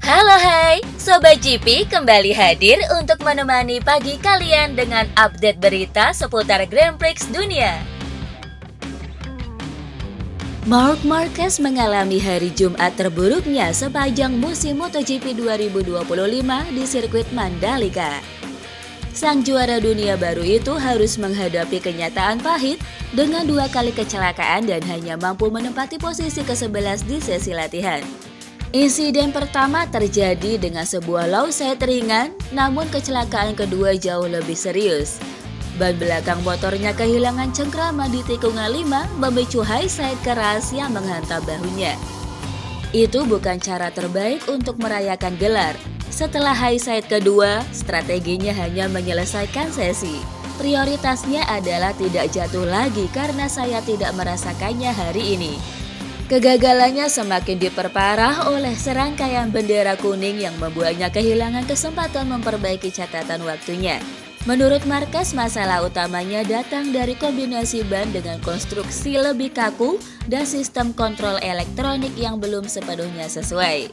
Halo hai, Sobat GP kembali hadir untuk menemani pagi kalian dengan update berita seputar Grand Prix dunia. Marc Marquez mengalami hari Jumat terburuknya sepanjang musim MotoGP 2025 di sirkuit Mandalika. Sang juara dunia baru itu harus menghadapi kenyataan pahit dengan 2 kali kecelakaan dan hanya mampu menempati posisi ke-11 di sesi latihan. Insiden pertama terjadi dengan sebuah low side ringan, namun kecelakaan kedua jauh lebih serius. Ban belakang motornya kehilangan cengkrama di tikungan 5 memicu high side keras yang menghantam bahunya. Itu bukan cara terbaik untuk merayakan gelar. Setelah high side kedua, strateginya hanya menyelesaikan sesi. Prioritasnya adalah tidak jatuh lagi karena saya tidak merasakannya hari ini. Kegagalannya semakin diperparah oleh serangkaian bendera kuning yang membuatnya kehilangan kesempatan memperbaiki catatan waktunya. Menurut Marquez, masalah utamanya datang dari kombinasi ban dengan konstruksi lebih kaku dan sistem kontrol elektronik yang belum sepenuhnya sesuai.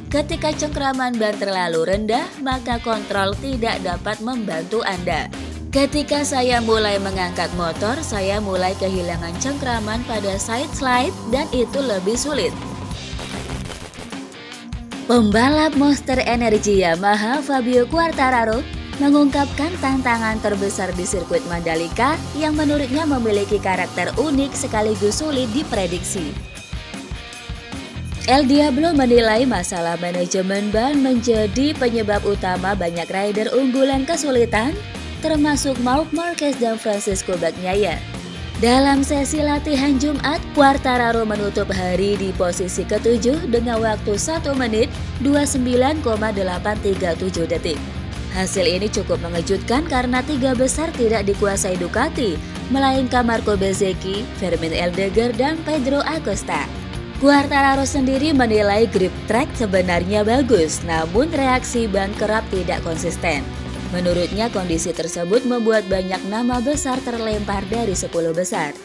Ketika cengkraman ban terlalu rendah, maka kontrol tidak dapat membantu Anda. Ketika saya mulai mengangkat motor, saya mulai kehilangan cengkraman pada side slide dan itu lebih sulit. Pembalap Monster Energy Yamaha Fabio Quartararo mengungkapkan tantangan terbesar di sirkuit Mandalika yang menurutnya memiliki karakter unik sekaligus sulit diprediksi. El Diablo menilai masalah manajemen ban menjadi penyebab utama banyak rider unggulan kesulitan, termasuk Marc Marquez dan Francisco Bagnaia. Dalam sesi latihan Jumat, Quartararo menutup hari di posisi ke-7 dengan waktu 1 menit 29,837 detik. Hasil ini cukup mengejutkan karena 3 besar tidak dikuasai Ducati, melainkan Marco Bezzecchi, Fermin Aldeguer, dan Pedro Acosta. Quartararo sendiri menilai grip track sebenarnya bagus, namun reaksi ban kerap tidak konsisten. Menurutnya kondisi tersebut membuat banyak nama besar terlempar dari 10 besar.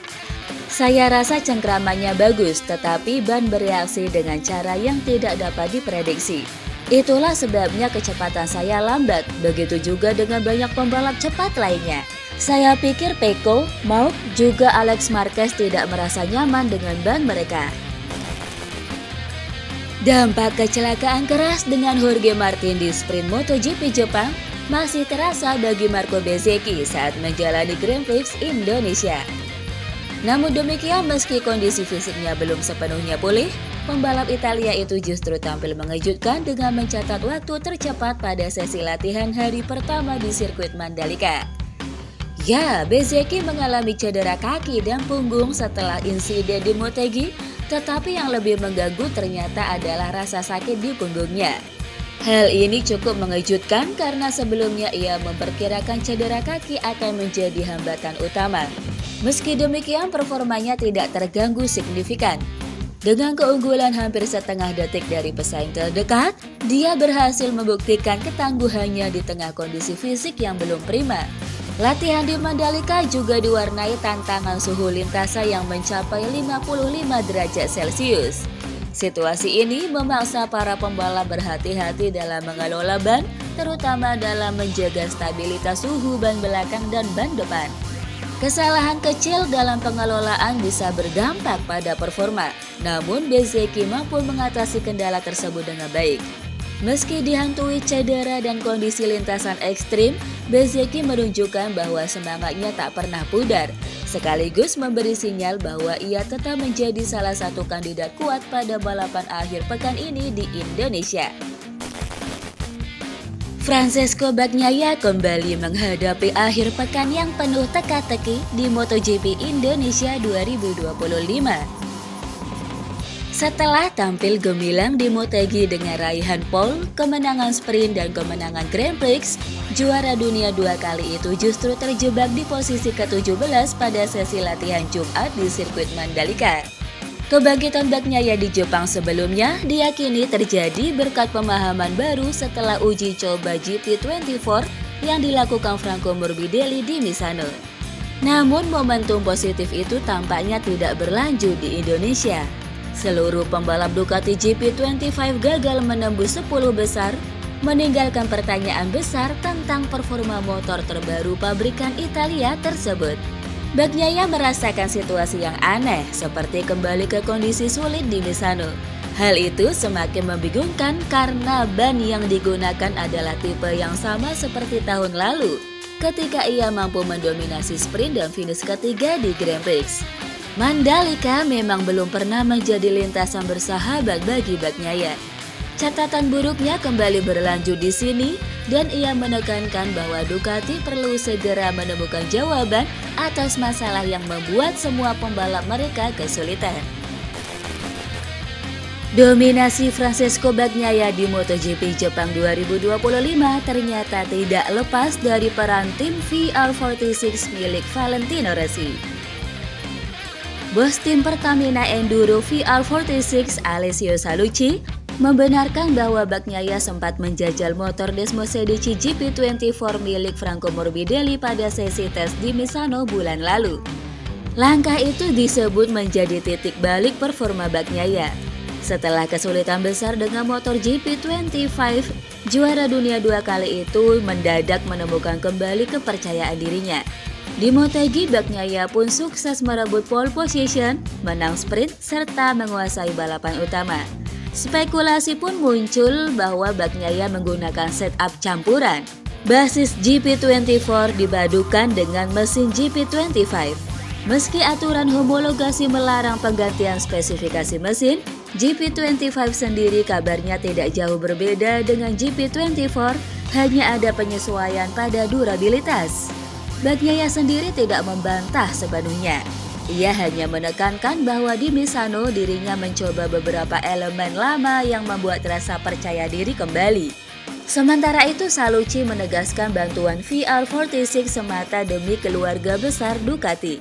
Saya rasa cengkramannya bagus, tetapi ban bereaksi dengan cara yang tidak dapat diprediksi. Itulah sebabnya kecepatan saya lambat, begitu juga dengan banyak pembalap cepat lainnya. Saya pikir Pecco, Marc, juga Alex Marquez tidak merasa nyaman dengan ban mereka. Dampak kecelakaan keras dengan Jorge Martin di sprint MotoGP Jepang masih terasa bagi Marco Bezzecchi saat menjalani Grand Prix Indonesia. Namun demikian, meski kondisi fisiknya belum sepenuhnya pulih, pembalap Italia itu justru tampil mengejutkan dengan mencatat waktu tercepat pada sesi latihan hari pertama di sirkuit Mandalika. Ya, Bezzecchi mengalami cedera kaki dan punggung setelah insiden di Motegi, tetapi yang lebih mengganggu ternyata adalah rasa sakit di punggungnya. Hal ini cukup mengejutkan karena sebelumnya ia memperkirakan cedera kaki akan menjadi hambatan utama. Meski demikian, performanya tidak terganggu signifikan. Dengan keunggulan hampir setengah detik dari pesaing terdekat, dia berhasil membuktikan ketangguhannya di tengah kondisi fisik yang belum prima. Latihan di Mandalika juga diwarnai tantangan suhu lintasan yang mencapai 55 derajat Celcius. Situasi ini memaksa para pembalap berhati-hati dalam mengelola ban, terutama dalam menjaga stabilitas suhu ban belakang dan ban depan. Kesalahan kecil dalam pengelolaan bisa berdampak pada performa, namun Bezzecchi mampu mengatasi kendala tersebut dengan baik. Meski dihantui cedera dan kondisi lintasan ekstrim, Bezzecchi menunjukkan bahwa semangatnya tak pernah pudar, sekaligus memberi sinyal bahwa ia tetap menjadi salah satu kandidat kuat pada balapan akhir pekan ini di Indonesia. Francisco Bagnaia kembali menghadapi akhir pekan yang penuh teka-teki di MotoGP Indonesia 2025. Setelah tampil gemilang di Motegi dengan raihan pole, kemenangan sprint dan kemenangan Grand Prix, juara dunia 2 kali itu justru terjebak di posisi ke-17 pada sesi latihan Jumat di sirkuit Mandalika. Kebangkitan Bagnaia di Jepang sebelumnya diyakini terjadi berkat pemahaman baru setelah uji coba GP24 yang dilakukan Franco Morbidelli di Misano. Namun momentum positif itu tampaknya tidak berlanjut di Indonesia. Seluruh pembalap Ducati GP25 gagal menembus 10 besar, meninggalkan pertanyaan besar tentang performa motor terbaru pabrikan Italia tersebut. Bagnaia merasakan situasi yang aneh seperti kembali ke kondisi sulit di Misano. Hal itu semakin membingungkan karena ban yang digunakan adalah tipe yang sama seperti tahun lalu ketika ia mampu mendominasi sprint dan finish ketiga di Grand Prix. Mandalika memang belum pernah menjadi lintasan bersahabat bagi Bagnaia. Catatan buruknya kembali berlanjut di sini dan ia menekankan bahwa Ducati perlu segera menemukan jawaban atas masalah yang membuat semua pembalap mereka kesulitan. Dominasi Francesco Bagnaia di MotoGP Jepang 2025 ternyata tidak lepas dari peran tim VR46 milik Valentino Rossi. Bos tim Pertamina Enduro VR46 Alessio Salucci membenarkan bahwa Bagnaia sempat menjajal motor Desmosedici GP24 milik Franco Morbidelli pada sesi tes di Misano bulan lalu. Langkah itu disebut menjadi titik balik performa Bagnaia. Setelah kesulitan besar dengan motor GP25, juara dunia 2 kali itu mendadak menemukan kembali kepercayaan dirinya. Di Motegi, Bagnaia pun sukses merebut pole position, menang sprint, serta menguasai balapan utama. Spekulasi pun muncul bahwa Bagnaia menggunakan setup campuran. Basis GP24 dipadukan dengan mesin GP25. Meski aturan homologasi melarang penggantian spesifikasi mesin, GP25 sendiri kabarnya tidak jauh berbeda dengan GP24, hanya ada penyesuaian pada durabilitas. Bagnaia sendiri tidak membantah sepenuhnya. Ia hanya menekankan bahwa di Misano dirinya mencoba beberapa elemen lama yang membuat rasa percaya diri kembali. Sementara itu Salucci menegaskan bantuan VR46 semata demi keluarga besar Ducati.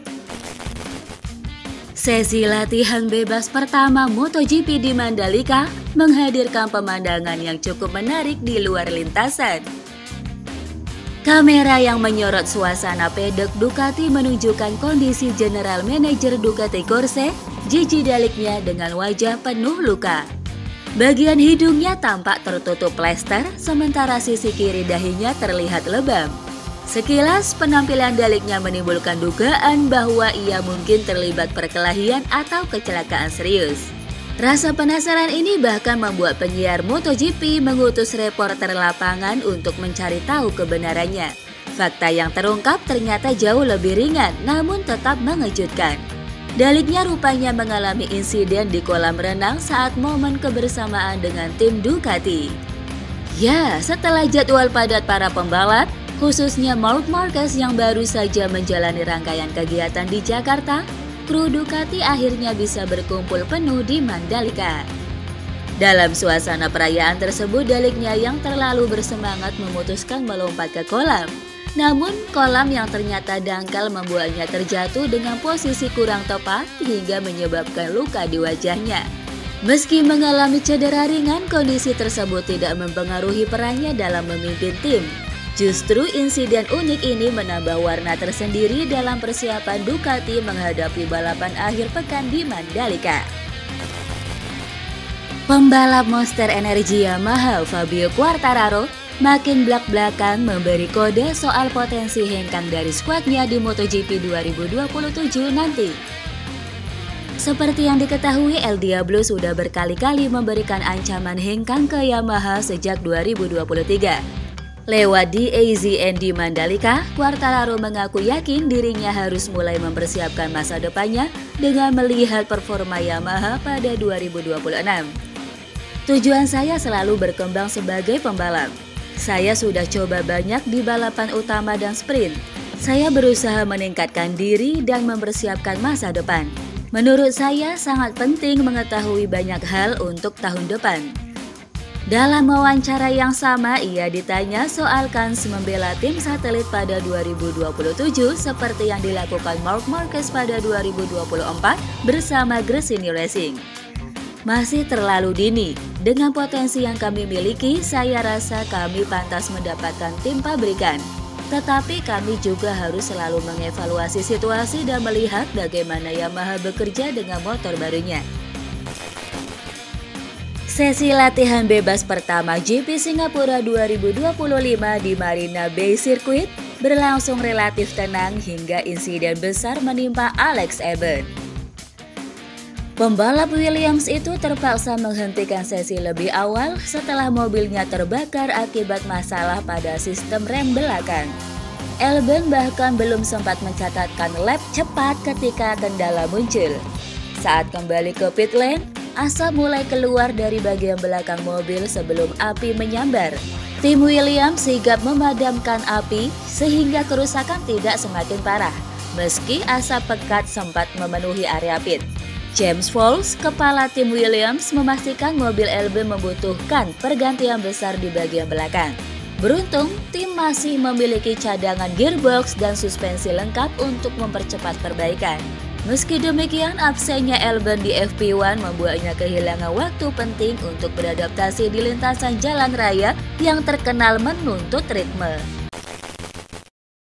Sesi latihan bebas pertama MotoGP di Mandalika menghadirkan pemandangan yang cukup menarik di luar lintasan. Kamera yang menyorot suasana pedok Ducati menunjukkan kondisi General Manager Ducati Corse, Gigi Daliknya dengan wajah penuh luka. Bagian hidungnya tampak tertutup plester, sementara sisi kiri dahinya terlihat lebam. Sekilas penampilan Daliknya menimbulkan dugaan bahwa ia mungkin terlibat perkelahian atau kecelakaan serius. Rasa penasaran ini bahkan membuat penyiar MotoGP mengutus reporter lapangan untuk mencari tahu kebenarannya. Fakta yang terungkap ternyata jauh lebih ringan namun tetap mengejutkan. Daliknya rupanya mengalami insiden di kolam renang saat momen kebersamaan dengan tim Ducati. Ya, setelah jadwal padat para pembalap, khususnya Marc Marquez yang baru saja menjalani rangkaian kegiatan di Jakarta, kru Ducati akhirnya bisa berkumpul penuh di Mandalika. Dalam suasana perayaan tersebut, Daliknya yang terlalu bersemangat memutuskan melompat ke kolam. Namun, kolam yang ternyata dangkal membuatnya terjatuh dengan posisi kurang tepat hingga menyebabkan luka di wajahnya. Meski mengalami cedera ringan, kondisi tersebut tidak mempengaruhi perannya dalam memimpin tim. Justru insiden unik ini menambah warna tersendiri dalam persiapan Ducati menghadapi balapan akhir pekan di Mandalika. Pembalap Monster Energy Yamaha Fabio Quartararo makin belak-belakan memberi kode soal potensi hengkang dari skuadnya di MotoGP 2027 nanti. Seperti yang diketahui, El Diablo sudah berkali-kali memberikan ancaman hengkang ke Yamaha sejak 2023. Lewat di AZN di Mandalika, Quartararo mengaku yakin dirinya harus mulai mempersiapkan masa depannya dengan melihat performa Yamaha pada 2026. Tujuan saya selalu berkembang sebagai pembalap. Saya sudah coba banyak di balapan utama dan sprint. Saya berusaha meningkatkan diri dan mempersiapkan masa depan. Menurut saya sangat penting mengetahui banyak hal untuk tahun depan. Dalam wawancara yang sama, ia ditanya soal kans membela tim satelit pada 2027 seperti yang dilakukan Marc Marquez pada 2024 bersama Gresini Racing. Masih terlalu dini. Dengan potensi yang kami miliki, saya rasa kami pantas mendapatkan tim pabrikan. Tetapi kami juga harus selalu mengevaluasi situasi dan melihat bagaimana Yamaha bekerja dengan motor barunya. Sesi latihan bebas pertama GP Singapura 2025 di Marina Bay Circuit berlangsung relatif tenang hingga insiden besar menimpa Alex Albon. Pembalap Williams itu terpaksa menghentikan sesi lebih awal setelah mobilnya terbakar akibat masalah pada sistem rem belakang. Albon bahkan belum sempat mencatatkan lap cepat ketika kendala muncul. Saat kembali ke pit lane, asap mulai keluar dari bagian belakang mobil sebelum api menyambar. Tim Williams sigap memadamkan api sehingga kerusakan tidak semakin parah, meski asap pekat sempat memenuhi area pit. James Vowles, kepala tim Williams, memastikan mobil Albon membutuhkan pergantian besar di bagian belakang. Beruntung, tim masih memiliki cadangan gearbox dan suspensi lengkap untuk mempercepat perbaikan. Meski demikian, absennya Albon di FP1 membuatnya kehilangan waktu penting untuk beradaptasi di lintasan jalan raya yang terkenal menuntut ritme.